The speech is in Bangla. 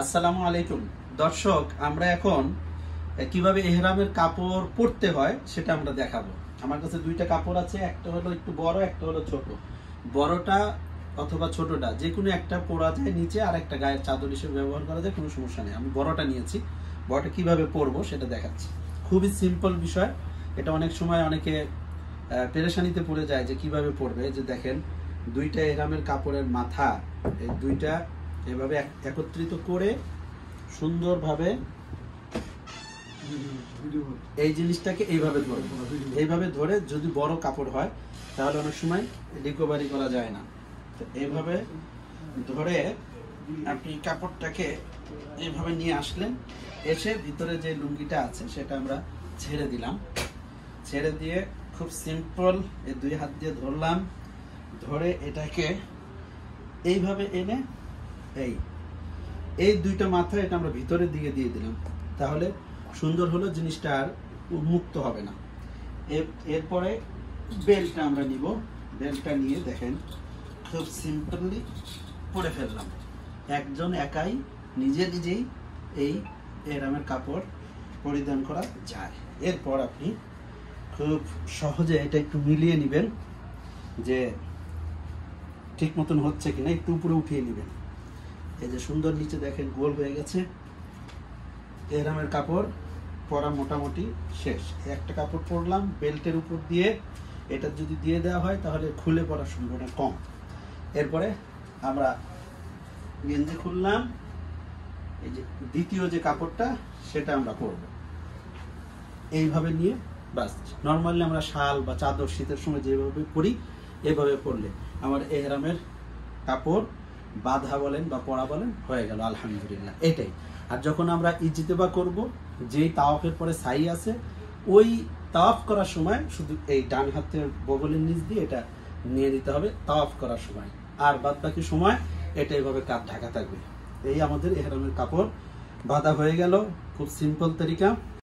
আসসালামু আলাইকুম দর্শক, আমরা এখন কিভাবে ইহরামের কাপড় পরতে হয় সেটা আমরা দেখাবো। আমার কাছে দুইটা কাপড় আছে, একটা হলো একটু বড়, একটা হলো ছোট। বড়টা অথবা ছোটটা যে কোনো একটা পরা যায় নিচে, আর একটা গায়ের চাদর হিসেবে ব্যবহার করা যায়, কোনো সমস্যা নেই। আমি বড়টা নিয়েছি। বড়টা কিভাবে পরবো সেটা দেখাচ্ছি। খুবই সিম্পল বিষয়। এটা অনেক সময় অনেকে পেরেশানিতে পড়ে যায় যে কিভাবে পরবে। যে দেখেন, দুইটা ইহরামের কাপড়ের মাথা এই দুইটা এভাবে একত্রিত করে সুন্দরভাবে এই জিনিসটাকে এইভাবে ধরবে। এইভাবে ধরে যদি বড় কাপড় হয় তাহলে অনেক সময় রিকভারি করা যায় না। তো এইভাবে ধরে আপনি কাপড়টাকে এইভাবে নিয়ে আসলেন, এসে ভিতরে যে লুঙ্গিটা আছে সেটা আমরা ছেড়ে দিলাম। ছেড়ে দিয়ে খুব সিম্পল এই দুই হাত দিয়ে ধরলাম, ধরে এটাকে এইভাবে এনে এই দুইটা মাথা এটা আমরা ভিতরের দিকে দিয়ে দিলাম। তাহলে সুন্দর হলো, জিনিসটা আর উন্মুক্ত হবে না। এরপরে বেল্টটা আমরা নিব। বেল্টটা নিয়ে দেখেন খুব সিম্পলি পরে ফেললাম। একজন একাই নিজেই এই ইহরামের কাপড় পরিধান করা যায়। এরপর আপনি খুব সহজে এটা একটু মিলিয়ে নেবেন যে ঠিক মতন হচ্ছে কিনা, একটু উপরে উঠিয়ে নেবেন। এই যে সুন্দর নিচে দেখেন গোল হয়ে গেছে। ইহরামের কাপড় পরা মোটামুটি শেষ। একটা কাপড় পরলাম বেল্টের উপর দিয়ে, এটা যদি দিয়ে দেওয়া হয় তাহলে খুলে পড়ার সম্ভাবনা কম। এরপরে আমরা গেঞ্জি খুললাম, এই যে দ্বিতীয় যে কাপড়টা সেটা আমরা পরবো এইভাবে নিয়ে। বাস, নর্মালি আমরা শাল বা চাদর শীতের সময় যেভাবে পরি এভাবে পরলে আমার ইহরামের কাপড় বাঁধা বলেন বা পরা বলেন হয়ে গেল, আলহামদুলিল্লাহ। এটাই। আর যখন আমরা ইজতিবা করব, যেই তাওয়াফের পরে সাই আছে, ওই তাওয়াফ করার সময় শুধু এই ডান হাতের বগলের নিচ দিয়ে এটা নিয়ে নিতে হবে তাওয়াফ করার সময়। আর বাদ বাকি সময় এটা এইভাবে কাঁধ ঢাকা থাকবে। এই আমাদের ইহরামের কাপড় বাঁধা হয়ে গেল। খুব সিম্পল তরিকা।